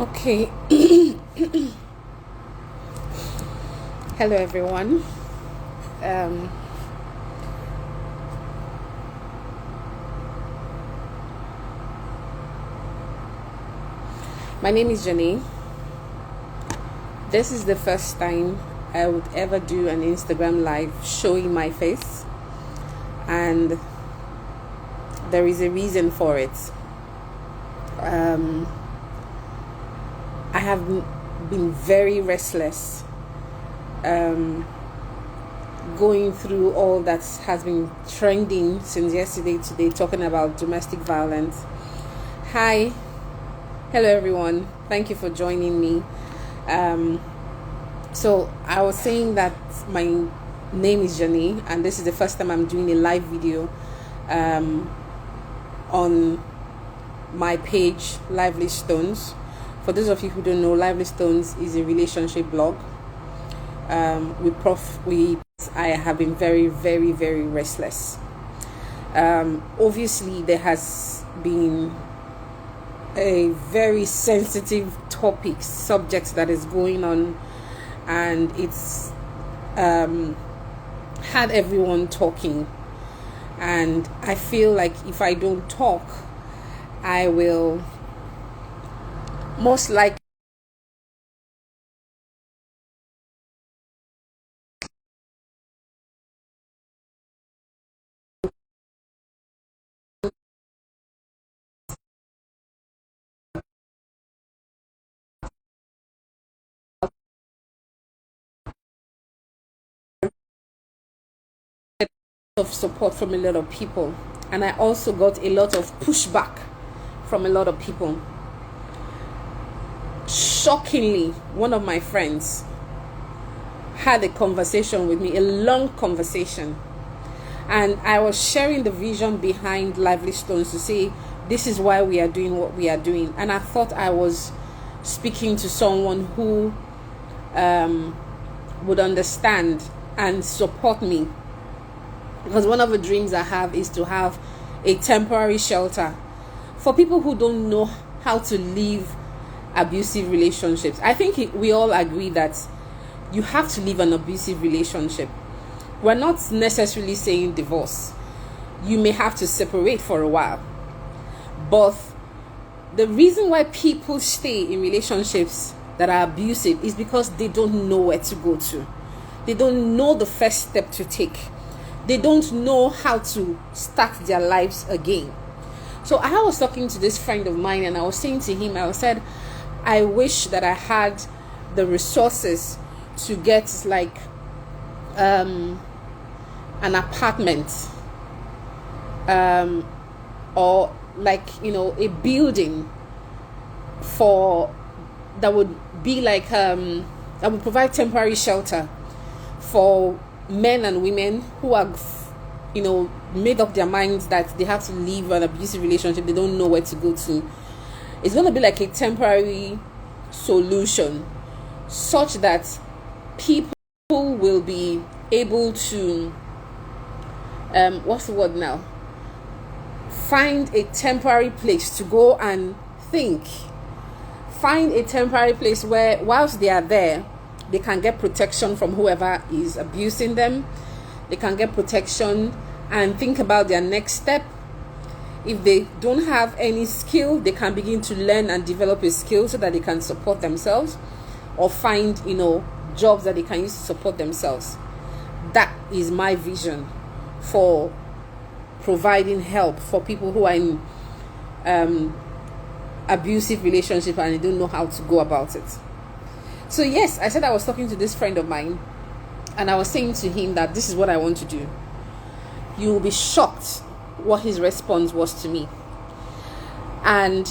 Okay. Hello, everyone. Um, my name is Jenny. This is the first time I would ever do an Instagram live showing my face, and there is a reason for it. I have been very restless going through all that has been trending since yesterday today, talking about domestic violence. Hi, hello everyone, thank you for joining me. So I was saying that my name is Jenny, and this is the first time I'm doing a live video on my page, Lively Stones. For those of you who don't know, Lively Stones is a relationship blog. I have been very, very, very restless. Obviously, there has been a very sensitive subject that is going on, and it's had everyone talking. And I feel like if I don't talk, I will most likely of support from a lot of people, and I also got a lot of pushback from a lot of people. Shockingly, one of my friends had a conversation with me, a long conversation, and I was sharing the vision behind Lively Stones to say this is why we are doing what we are doing. And I thought I was speaking to someone who would understand and support me, because one of the dreams I have is to have a temporary shelter for people who don't know how to leave abusive relationships. I think we all agree that you have to leave an abusive relationship. We're not necessarily saying divorce. You may have to separate for a while, but the reason why people stay in relationships that are abusive is because they don't know where to go to. They don't know the first step to take. They don't know how to start their lives again. So I was talking to this friend of mine, and I was saying to him, I said, I wish that I had the resources to get like an apartment or like, a building for that would be like that would provide temporary shelter for men and women who are made up their minds that they have to leave an abusive relationship. They don't know where to go to. It's going to be like a temporary solution, such that people will be able to what's the word now, find a temporary place to go and think, find a temporary place where whilst they are there, they can get protection from whoever is abusing them. They can get protection and think about their next step. If they don't have any skill, they can begin to learn and develop a skill so that they can support themselves, or find jobs that they can use to support themselves. That is my vision for providing help for people who are in abusive relationship and they don't know how to go about it. So yes, I said I was talking to this friend of mine, and I was saying to him that this is what I want to do. You will be shocked what his response was to me. And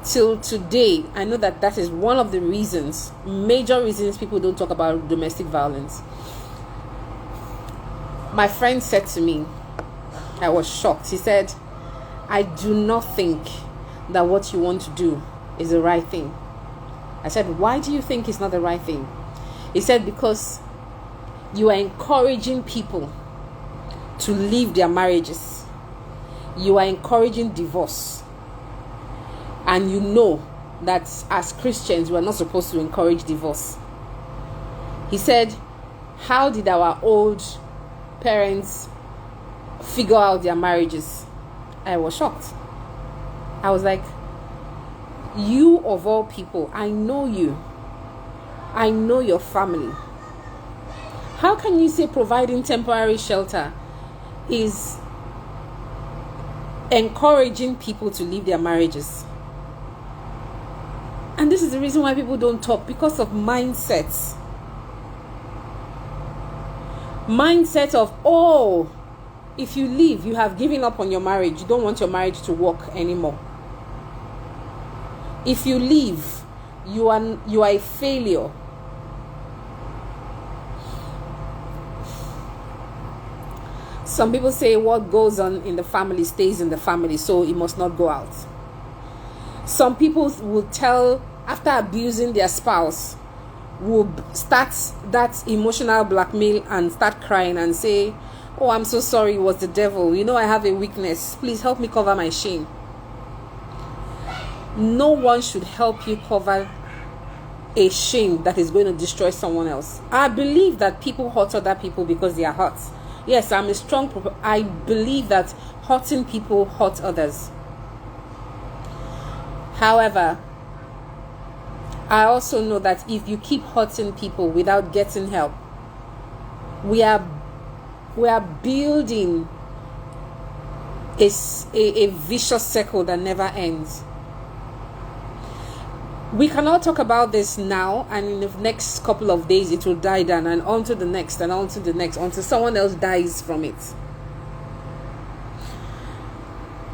till today, I know that is one of the major reasons people don't talk about domestic violence. My friend said to me, I was shocked. He said, I do not think that what you want to do is the right thing. I said, why do you think it's not the right thing? He said, because you are encouraging people to leave their marriages. You are encouraging divorce. And you know that as Christians, we're not supposed to encourage divorce. He said, how did our old parents figure out their marriages? I was shocked. I was like, you of all people, I know you. I know your family. How can you say providing temporary shelter is encouraging people to leave their marriages? And this is the reason why people don't talk, because of mindsets. Mindset of, oh, if you leave, you have given up on your marriage. You don't want your marriage to work anymore. If you leave, you are a failure. Some people say what goes on in the family stays in the family, so it must not go out. Some people will tell, after abusing their spouse, will start that emotional blackmail and start crying and say, oh, I'm so sorry, it was the devil. You know, I have a weakness. Please help me cover my shame. No one should help you cover a shame that is going to destroy someone else. I believe that people hurt other people because they are hurt. Yes, I'm a strong I believe that hurting people hurt others. However, I also know that if you keep hurting people without getting help, we are building a vicious circle that never ends. We cannot talk about this now, and in the next couple of days it will die down, and on to the next, and on to the next, until someone else dies from it.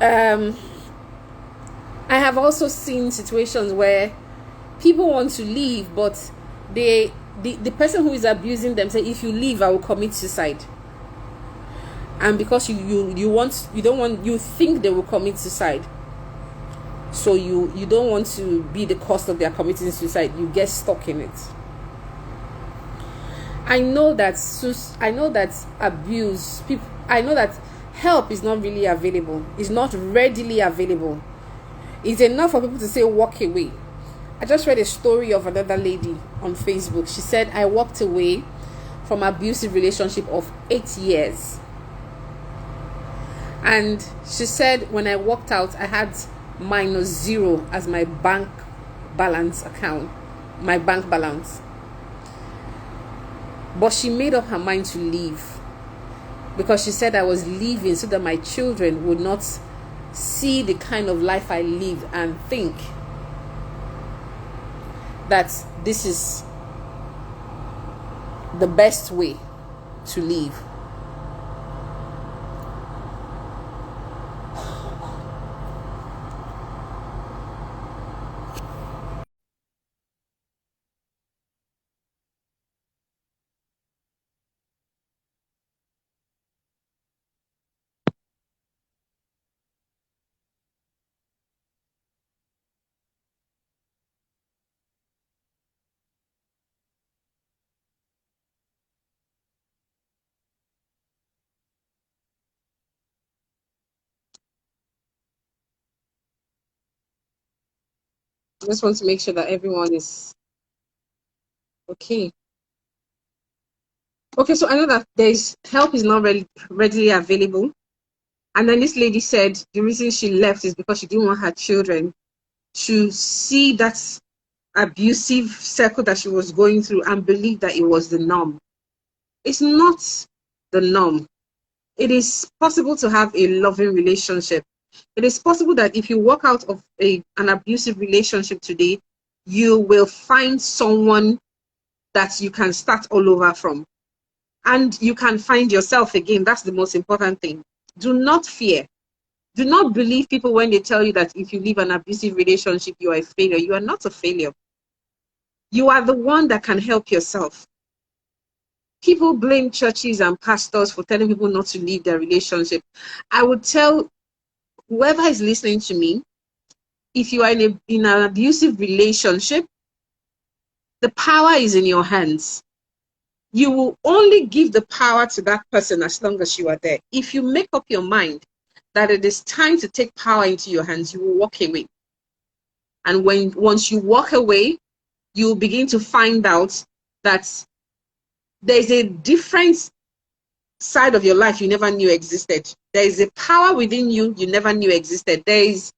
I have also seen situations where people want to leave, but the person who is abusing them say, if you leave, I will commit suicide. And because you think they will commit suicide, so you don't want to be the cause of their committing suicide, you get stuck in it. I know that abuse people, I know that help is not really available. It's not readily available. It's enough for people to say walk away. I just read a story of another lady on Facebook. She said, I walked away from an abusive relationship of 8 years. And she said, when I walked out, I had -0 as my bank balance account, my bank balance. But she made up her mind to leave, because she said I was leaving so that my children would not see the kind of life I live and think that this is the best way to live. I just want to make sure that everyone is okay. Okay, so I know that there's help is not readily available. And then this lady said the reason she left is because she didn't want her children to see that abusive circle that she was going through and believe that it was the norm. It's not the norm. It is possible to have a loving relationship. It is possible that if you walk out of an abusive relationship today, you will find someone that you can start all over from. And you can find yourself again. That's the most important thing. Do not fear. Do not believe people when they tell you that if you leave an abusive relationship, you are a failure. You are not a failure. You are the one that can help yourself. People blame churches and pastors for telling people not to leave their relationship. I would tell whoever is listening to me, if you are in an abusive relationship, the power is in your hands. You will only give the power to that person as long as you are there. If you make up your mind that it is time to take power into your hands, you will walk away. And once you walk away, you begin to find out that there's a different side of your life you never knew existed. There is a power within you you never knew existed. There is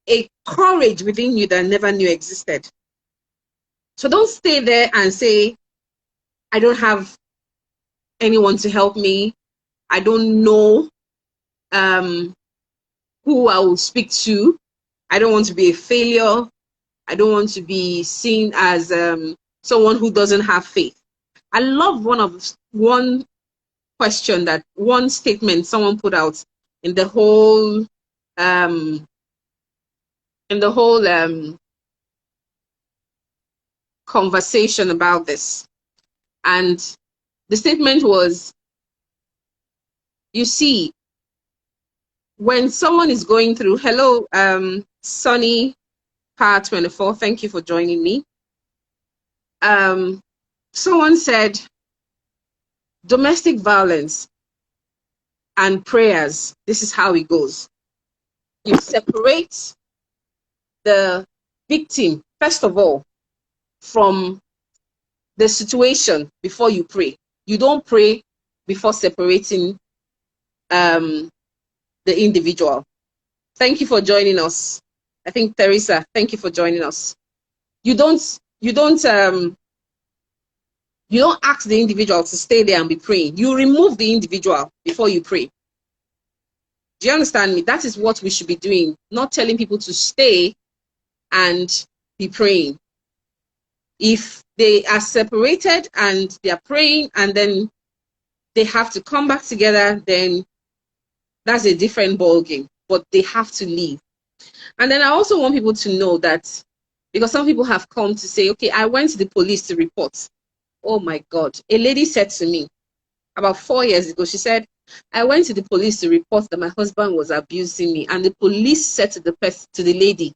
a courage within you that never knew existed. So don't stay there and say, I don't have anyone to help me. I don't know who I will speak to. I don't want to be a failure. I don't want to be seen as someone who doesn't have faith. I love one question, that one statement someone put out in the whole conversation about this. And the statement was, you see, when someone is going through, hello, Sunny Power 24, thank you for joining me. Someone said, domestic violence and prayers, this is how it goes. You separate the victim, first of all, from the situation before you pray. You don't pray before separating the individual. Thank you for joining us. I think Teresa, thank you for joining us. You don't ask the individual to stay there and be praying. You remove the individual before you pray. Do you understand me? That is what we should be doing, not telling people to stay and be praying. If they are separated and they are praying and then they have to come back together, then that's a different ballgame, but they have to leave. And then I also want people to know that, because some people have come to say, okay, I went to the police to report. Oh my God. A lady said to me about 4 years ago, she said, I went to the police to report that my husband was abusing me. And the police said to the lady,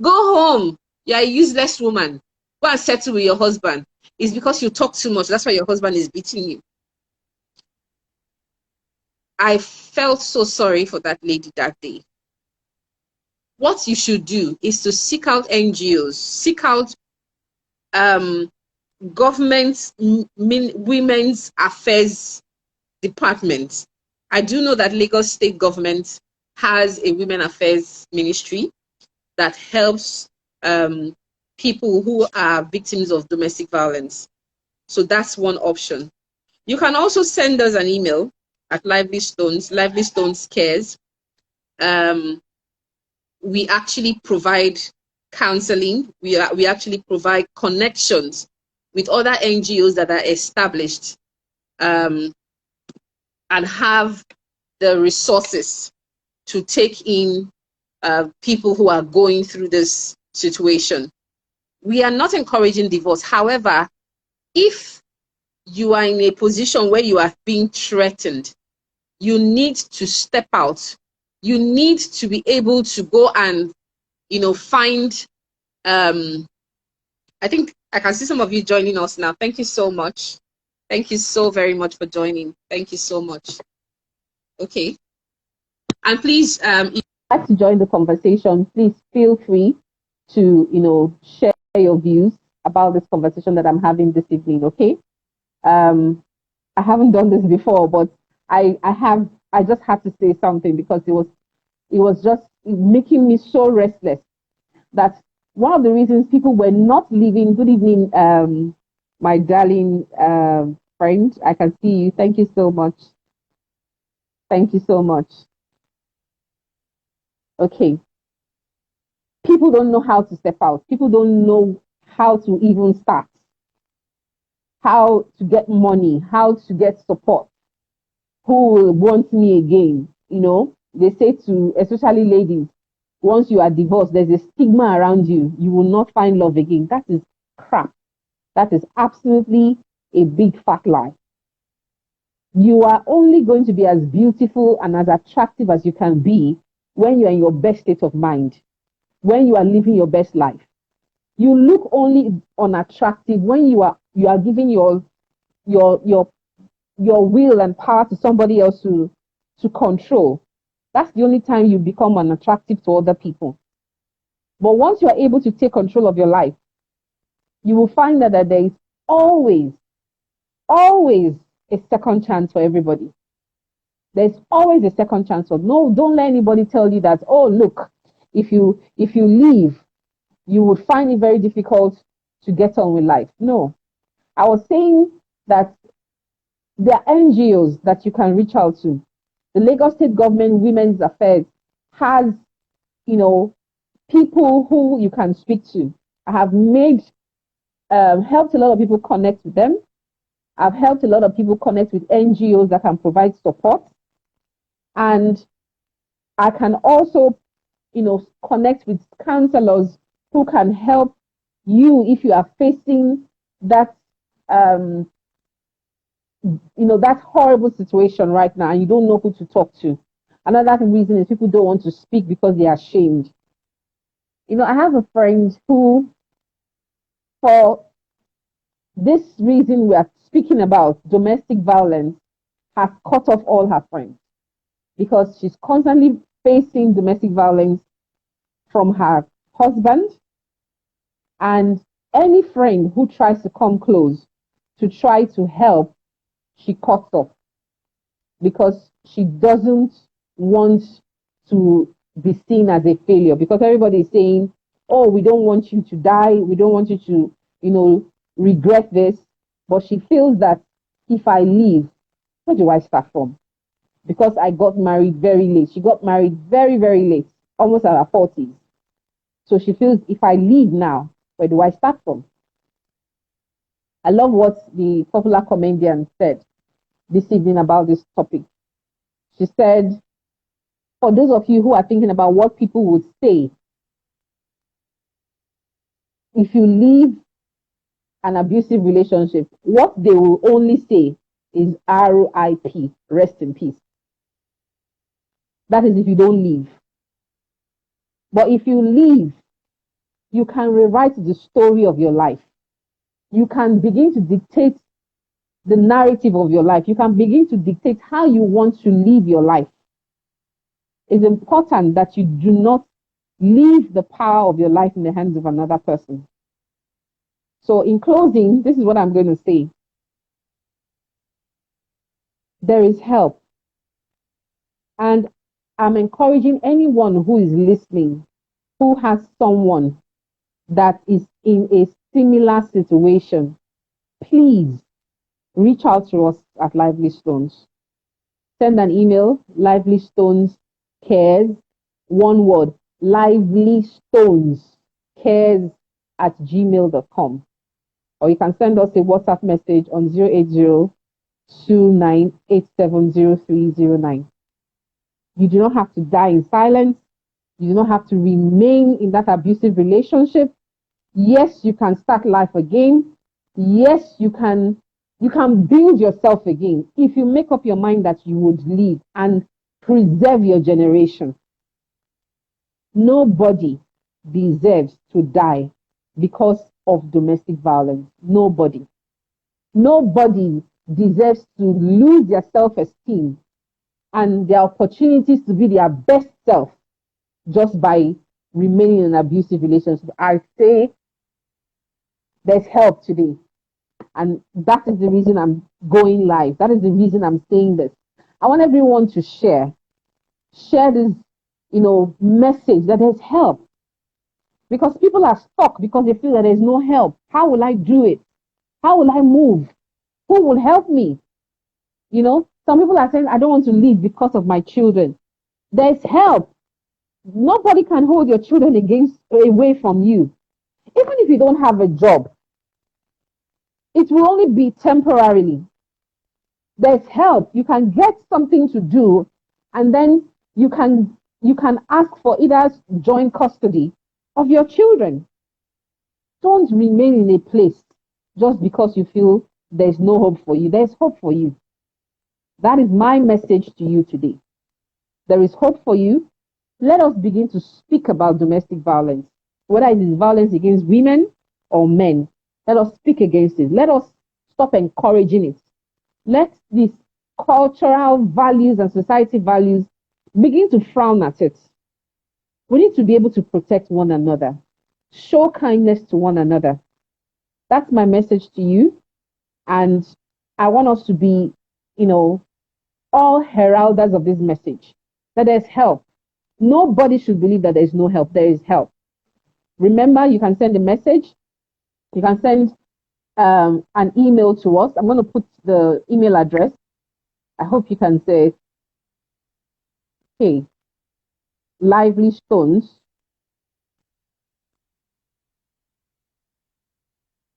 go home. You're a useless woman. Go and settle with your husband. It's because you talk too much. That's why your husband is beating you. I felt so sorry for that lady that day. What you should do is to seek out NGOs, seek out government women's affairs department. I do know that Lagos state government has a women affairs ministry that helps people who are victims of domestic violence. So that's one option. You can also send us an email at Lively Stones Cares. We actually provide counseling. We actually provide connections with other NGOs that are established and have the resources to take in people who are going through this situation. We are not encouraging divorce. However, if you are in a position where you are being threatened, you need to step out. You need to be able to go and, find, I think I can see some of you joining us now. Thank you so much. Thank you so very much for joining. Thank you so much. Okay. And please, if you'd like to join the conversation, please feel free to, share your views about this conversation that I'm having this evening, okay? I haven't done this before, but I just had to say something because it was just making me so restless that one of the reasons people were not leaving. Good evening, my darling friend. I can see you. Thank you so much. Thank you so much. Okay. People don't know how to step out. People don't know how to even start, how to get money, how to get support. Who will want me again? They say to, especially ladies, once you are divorced, there's a stigma around you. You will not find love again. That is crap. That is absolutely a big fat lie. You are only going to be as beautiful and as attractive as you can be when you're in your best state of mind, when you are living your best life. You look only unattractive when you are giving your will and power to somebody else to control. That's the only time you become unattractive to other people. But once you are able to take control of your life, you will find that there is always, always a second chance for everybody. There's always a second chance. So no, don't let anybody tell you that, oh, look, if you leave, you would find it very difficult to get on with life. No. I was saying that there are NGOs that you can reach out to. The Lagos State Government Women's Affairs has, people who you can speak to. I have helped a lot of people connect with them. I've helped a lot of people connect with NGOs that can provide support. And I can also, connect with counselors who can help you if you are facing that, that horrible situation right now and you don't know who to talk to. Another reason is people don't want to speak because they are ashamed. I have a friend who, for this reason we are speaking about, domestic violence, has cut off all her friends because she's constantly facing domestic violence from her husband, and any friend who tries to come close to try to help, she cuts off because she doesn't want to be seen as a failure, because everybody is saying, oh, we don't want you to die, we don't want you to, regret this. But she feels that if I leave, where do I start from? Because I got married very late. She got married very, very late, almost at her 40s. So she feels, if I leave now, where do I start from? I love what the popular comedian said this evening about this topic. She said, for those of you who are thinking about what people would say if you leave an abusive relationship, what they will only say is RIP, rest in peace. That is if you don't leave. But if you leave, you can rewrite the story of your life. You can begin to dictate the narrative of your life. You can begin to dictate how you want to live your life. It's important that you do not leave the power of your life in the hands of another person. So in closing, this is what I'm going to say. There is help. And I'm encouraging anyone who is listening, who has someone that is in a similar situation, please reach out to us at Lively Stones. Send an email, Lively Stones Cares, one word, Lively Stones Cares at gmail.com. Or you can send us a WhatsApp message on 080-29870309. You do not have to die in silence. You do not have to remain in that abusive relationship. Yes, you can start life again. Yes, you can build yourself again if you make up your mind that you would leave and preserve your generation. Nobody deserves to die because of domestic violence. Nobody. Nobody deserves to lose their self-esteem and their opportunities to be their best self just by remaining in an abusive relationship. I say there's help today. And that is the reason I'm going live. That is the reason I'm saying this. I want everyone to share this, message that there's help. Because people are stuck because they feel that there's no help. How will I do it? How will I move? Who will help me? Some people are saying, I don't want to leave because of my children. There's help. Nobody can hold your children away from you. Even if you don't have a job, it will only be temporarily. There's help. You can get something to do, and then you can ask for either joint custody of your children. Don't remain in a place just because you feel there's no hope for you. There's hope for you. That is my message to you today. There is hope for you. Let us begin to speak about domestic violence, whether it is violence against women or men. Let us speak against it. Let us stop encouraging it. Let these cultural values and society values begin to frown at it. We need to be able to protect one another, show kindness to one another. That's my message to you. And I want us to be, you know, all heralders of this message, that there's help. Nobody should believe that there is no help. There is help. Remember, you can send a message. You can send an email to us. I'm going to put the email address. I hope you can say, hey, Lively Stones,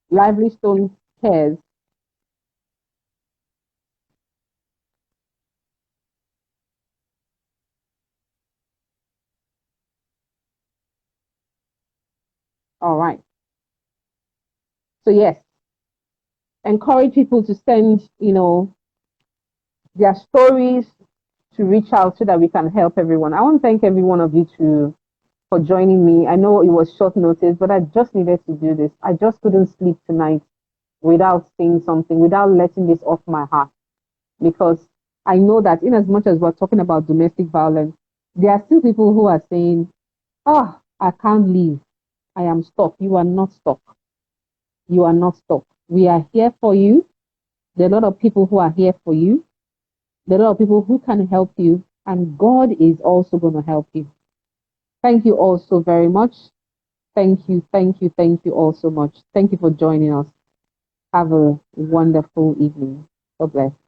Lively Stones Cares. All right. So yes, encourage people to send, their stories, to reach out so that we can help everyone. I want to thank every one of you for joining me. I know it was short notice, but I just needed to do this. I just couldn't sleep tonight without saying something, without letting this off my heart. Because I know that in as much as we're talking about domestic violence, there are still people who are saying, oh, I can't leave. I am stuck. You are not stuck. You are not stuck. We are here for you. There are a lot of people who are here for you. There are a lot of people who can help you. And God is also going to help you. Thank you all so very much. Thank you, thank you, thank you all so much. Thank you for joining us. Have a wonderful evening. God bless.